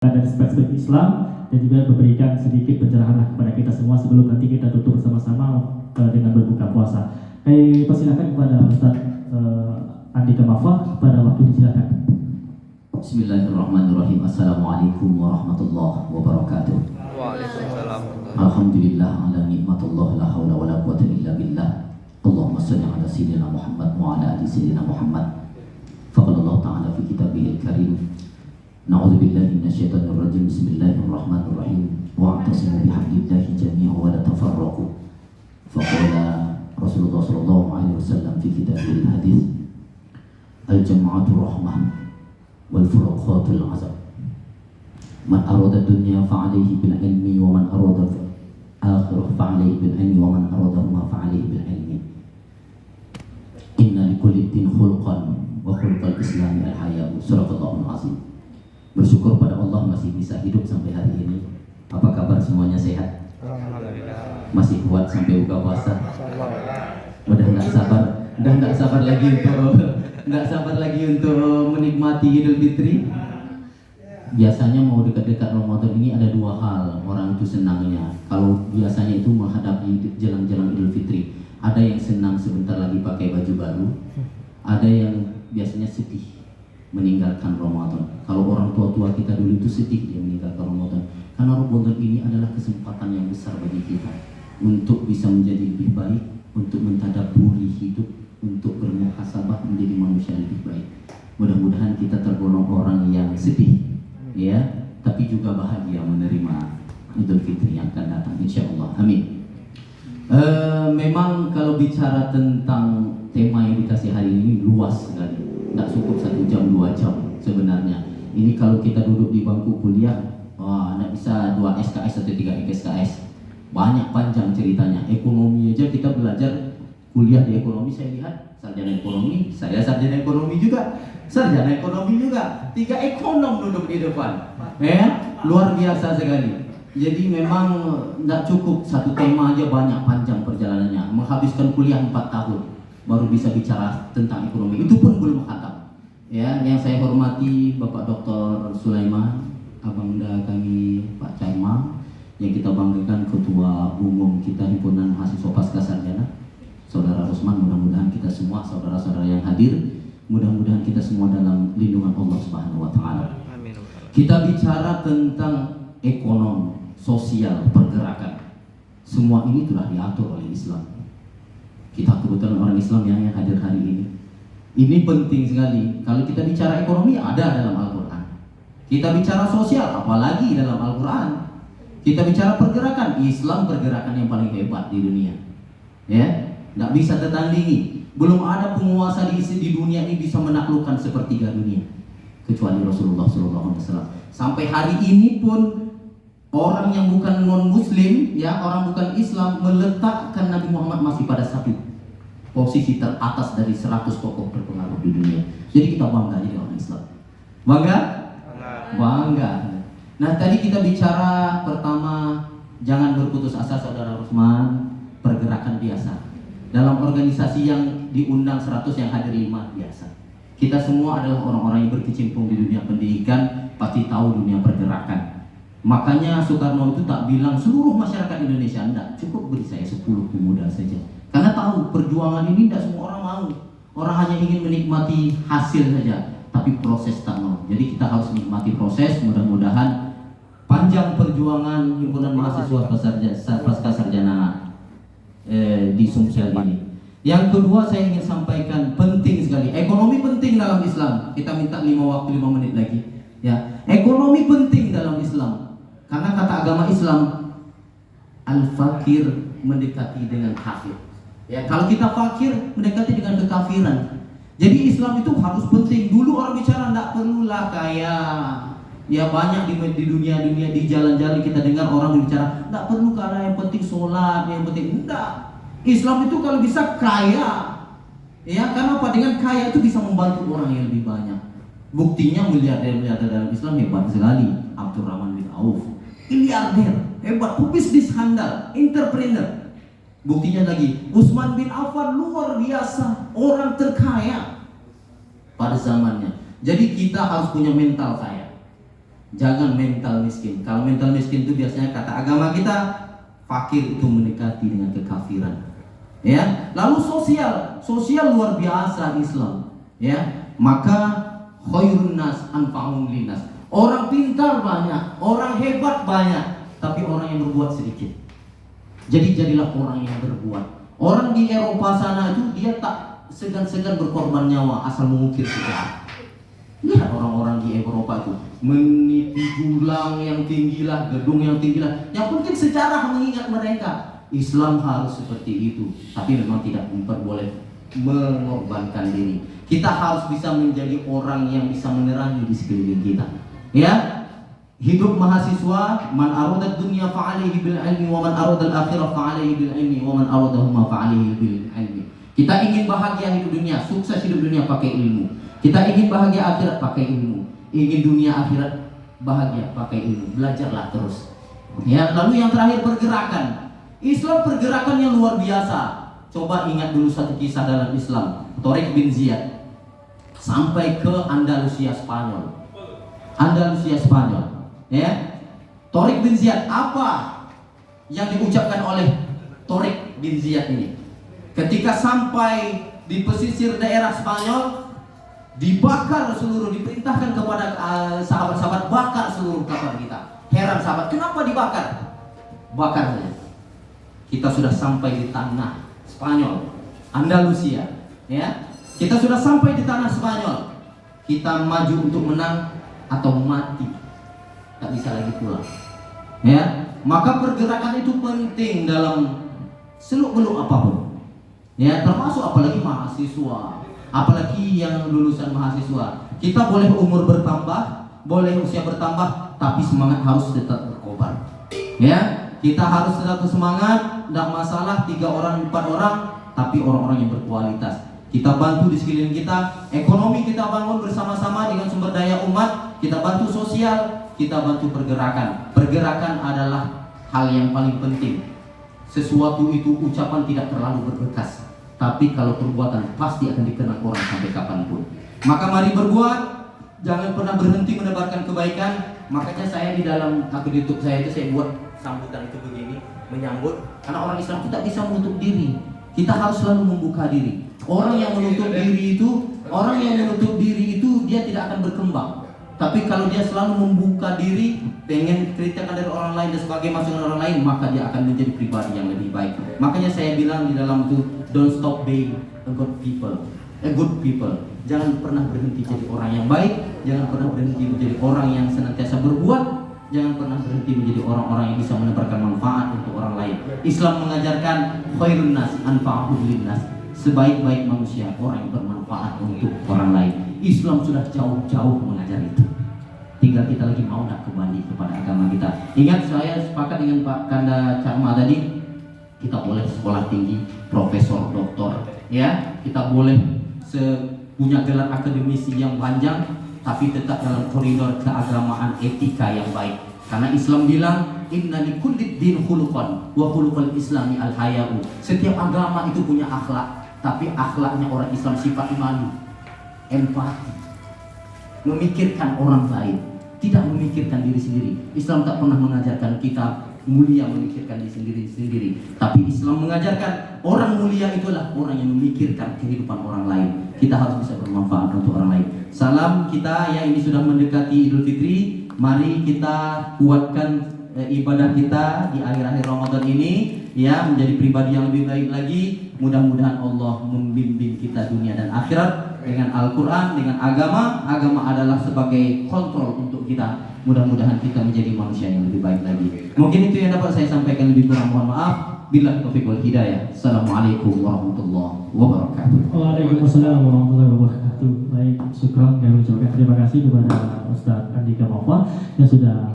dari perspektif Islam dan juga memberikan sedikit pencerahan kepada kita semua sebelum nanti kita tutup bersama-sama dengan berbuka puasa. Persilakan kepada Ustaz Andika Mafah pada waktu disilakan. Bismillahirrahmanirrahim. Assalamualaikum warahmatullahi wabarakatuh. Waalaikumsalam. Alhamdulillah ala nikmatullah la haula wala quwwata illa billah. Allahumma shalli ala sayyidina Muhammad wa ala ali sayyidina Muhammad. Faqala Allah ta'ala fi kitabihil karim. Na'udzu billahi minasyaitonir rajim. Bismillahirrahmanirrahim. Wa'tasimu bihablillahi jami'an wa la tafarraqu. Faqala Rasulullah sallallahu alaihi wasallam fi kitabihil hadits. Al-jam'atu rahmah wal furqatul azab. Man arada dunya fa'alayhi bil ilmi wa man arada akhirah fa'alayhi bil ilmi wa man arada ma fa'alayhi bil ilmi. Inna likulli din khulqan wa khulqal islami al-haya'u. Suraqallahul azim. Bersyukur pada Allah masih bisa hidup sampai hari ini. Apa kabar semuanya, sehat? Alhamdulillah. Masih kuat sampai buka puasa? Udah nggak sabar lagi untuk menikmati Idul Fitri. Biasanya mau dekat-dekat Ramadan ini ada dua hal orang itu senangnya. Kalau biasanya itu menghadapi jelang-jelang Idul Fitri, ada yang senang sebentar lagi pakai baju baru, ada yang biasanya sedih meninggalkan Ramadan. Kalau orang tua-tua kita dulu itu sedih dia meninggalkan Ramadan, karena Ramadan ini adalah kesempatan yang besar bagi kita untuk bisa menjadi lebih baik, untuk mentadabburi hidup, untuk bermuhasabah menjadi manusia lebih baik. Mudah-mudahan kita tergolong orang yang sedih, ya, tapi juga bahagia menerima Idul Fitri yang akan datang, insyaallah. Amin. Memang kalau bicara tentang tema yang dikasih hari ini luas sekali, nggak cukup 1 jam 2 jam sebenarnya. Ini kalau kita duduk di bangku kuliah, wah, nggak bisa 2 SKS atau 3 SKS. Banyak panjang ceritanya. Ekonomi aja kita belajar, kuliah di ekonomi saya lihat sarjana ekonomi, saya sarjana ekonomi juga, sarjana ekonomi juga, 3 ekonom duduk di depan, luar biasa sekali. Jadi memang nggak cukup 1 tema aja, banyak panjang perjalanannya. Menghabiskan kuliah 4 tahun baru bisa bicara tentang ekonomi, itu pun belum khatam. Ya, yang saya hormati Bapak Dr. Sulaiman, Abangda kami Pak Caimang, yang kita banggakan Ketua Umum kita Himpunan Mahasiswa Pascasarjana, Saudara Rusman. Mudah-mudahan kita semua, saudara-saudara yang hadir, mudah-mudahan kita semua dalam lindungan Allah Subhanahu wa taala. Amin. Kita bicara tentang ekonomi, sosial, pergerakan. Semua ini telah diatur oleh Islam. Kita kebetulan orang Islam yang hadir hari ini. Ini penting sekali. Kalau kita bicara ekonomi, ada dalam Al-Quran. Kita bicara sosial, apalagi dalam Al-Quran. Kita bicara pergerakan, Islam pergerakan yang paling hebat di dunia. Ya, nggak bisa tertandingi. Belum ada penguasa di dunia ini bisa menaklukkan sepertiga dunia, kecuali Rasulullah SAW. Sampai hari ini pun orang yang bukan non-Muslim, ya, orang bukan Islam, meletakkan Nabi Muhammad masih pada satu posisi teratas dari 100 tokoh berpengaruh di dunia. Jadi kita bangga jadi orang Islam. Bangga. Nah, tadi kita bicara pertama, jangan berputus asa saudara Rusman, pergerakan biasa. Dalam organisasi yang diundang 100 yang hadir 5 biasa. Kita semua adalah orang-orang yang berkecimpung di dunia pendidikan, pasti tahu dunia pergerakan. Makanya Soekarno itu tak bilang seluruh masyarakat Indonesia, enggak, cukup beri saya 10 pemuda saja. Karena tahu perjuangan ini tidak semua orang mau. Orang hanya ingin menikmati hasil saja, tapi proses tak mau. Jadi kita harus menikmati proses. Mudah-mudahan panjang perjuangan Himpunan Mahasiswa Pascasarjana di Sumsel ini. Yang kedua saya ingin sampaikan, penting sekali. Ekonomi penting dalam Islam. Kita minta 5 menit lagi. Ya, ekonomi penting dalam Islam. Karena kata agama Islam, al-fakir mendekati dengan kafir. Ya, kalau kita fakir mendekati dengan kekafiran. Jadi Islam itu harus penting. Dulu orang bicara enggak perlulah kaya. Ya, banyak di dunia di jalan-jalan kita dengar orang bicara enggak perlu kaya, yang penting sholat, yang penting enggak. Islam itu kalau bisa kaya. Ya, karena apa? Dengan kaya itu bisa membantu orang yang lebih banyak. Buktinya miliarder dalam Islam hebat sekali. Abdurrahman bin Auf, miliarder, hebat, pebisnis handal, entrepreneur. Buktinya lagi, Utsman bin Affan luar biasa, orang terkaya pada zamannya. Jadi kita harus punya mental kaya. Jangan mental miskin. Kalau mental miskin itu biasanya kata agama kita, fakir itu mendekati dengan kekafiran. Ya, lalu sosial luar biasa Islam. Ya, maka khairun nas anfa'uhum linnas. Orang pintar banyak, orang hebat banyak, tapi orang yang berbuat sedikit. Jadi jadilah orang yang berbuat. Orang di Eropa sana itu dia tak segan-segan berkorban nyawa asal mengukir sejarah. Lihat orang-orang di Eropa itu meniti tulang yang tinggilah, gedung yang tinggilah. Yang penting sejarah mengingat mereka. Islam harus seperti itu, tapi memang tidak memperboleh mengorbankan diri. Kita harus bisa menjadi orang yang bisa menerangi di sekeliling kita. Ya, hidup mahasiswa, man arada dunya fa'alaihi bil ilmi wa man arada al-akhirah fa'alaihi bil ilmi wa man aradahuma fa'alaihi bil ilmi. Kita ingin bahagia hidup dunia, sukses hidup dunia pakai ilmu. Kita ingin bahagia akhirat pakai ilmu. Ingin dunia akhirat bahagia pakai ilmu. Belajarlah terus. Ya, lalu yang terakhir pergerakan. Islam pergerakan yang luar biasa. Coba ingat dulu satu kisah dalam Islam. Tariq bin Ziyad sampai ke Andalusia Spanyol. Ya. Tariq bin Ziyad, apa yang diucapkan oleh Tariq bin Ziyad ini? Ketika sampai di pesisir daerah Spanyol, dibakar seluruh, diperintahkan kepada sahabat-sahabat, bakar seluruh kapal kita. Heran sahabat, kenapa dibakar? Bakar saja. Kita sudah sampai di tanah Spanyol, Andalusia, ya. Kita sudah sampai di tanah Spanyol. Kita maju untuk menang atau mati, tak bisa lagi pulang. Ya, maka pergerakan itu penting dalam seluk-beluk apapun. Ya, termasuk apalagi mahasiswa, apalagi yang lulusan mahasiswa. Kita boleh umur bertambah, boleh usia bertambah, tapi semangat harus tetap berkobar. Ya, kita harus tetap semangat. Tidak masalah 3 orang, 4 orang, tapi orang-orang yang berkualitas. Kita bantu di sekeliling kita, ekonomi kita bangun bersama-sama dengan sumber daya umat. Kita bantu sosial, kita bantu pergerakan. Pergerakan adalah hal yang paling penting. Sesuatu itu ucapan tidak terlalu berbekas, tapi kalau perbuatan pasti akan dikenang orang sampai kapanpun. Maka mari berbuat, jangan pernah berhenti menebarkan kebaikan. Makanya saya di dalam akun YouTube saya itu saya buat sambutan itu begini, menyambut, karena orang Islam tidak bisa menutup diri. Kita harus selalu membuka diri. Orang yang menutup diri itu dia tidak akan berkembang. Tapi kalau dia selalu membuka diri, pengen kritikan dari orang lain dan sebagai masukan orang lain, maka dia akan menjadi pribadi yang lebih baik. Makanya saya bilang di dalam itu, don't stop being a good people. Jangan pernah berhenti jadi orang yang baik, jangan pernah berhenti menjadi orang yang senantiasa berbuat, jangan pernah berhenti menjadi orang-orang yang bisa menebarkan manfaat untuk orang lain. Islam mengajarkan khairun nas anfa'uhum linnas. Sebaik-baik manusia orang yang bermanfaat untuk orang lain. Islam sudah jauh-jauh mengajar itu. Tinggal kita lagi mau nak kembali kepada agama kita. Ingat, saya sepakat dengan Pak Kanda Carma tadi. Kita boleh sekolah tinggi, profesor, doktor, ya. Kita boleh punya gelar akademisi yang panjang, tapi tetap dalam koridor keagamaan etika yang baik. Karena Islam bilang inna likulli din khuluqan wa khuluqul islami al-haya'u. Setiap agama itu punya akhlak, tapi akhlaknya orang Islam sifat imani, empati, memikirkan orang lain, tidak memikirkan diri sendiri. Islam tak pernah mengajarkan kita mulia memikirkan diri sendiri, tapi Islam mengajarkan orang mulia itulah orang yang memikirkan kehidupan orang lain. Kita harus bisa bermanfaat untuk orang lain. Salam kita yang ini sudah mendekati Idul Fitri. Mari kita kuatkan ibadah kita di akhir-akhir Ramadan ini, ya, menjadi pribadi yang lebih baik lagi. Mudah-mudahan Allah membimbing kita dunia dan akhirat dengan Al-Quran, dengan agama. Agama adalah sebagai kontrol untuk kita. Mudah-mudahan kita menjadi manusia yang lebih baik lagi. Mungkin itu yang dapat saya sampaikan, lebih kurang mohon maaf. Billahi taufiq wal hidayah. Assalamualaikum warahmatullahi wabarakatuh. Waalaikumsalam warahmatullahi wabarakatuh. Baik, syukran kami ucapkan terima kasih kepada Ustaz Andika Mafa yang sudah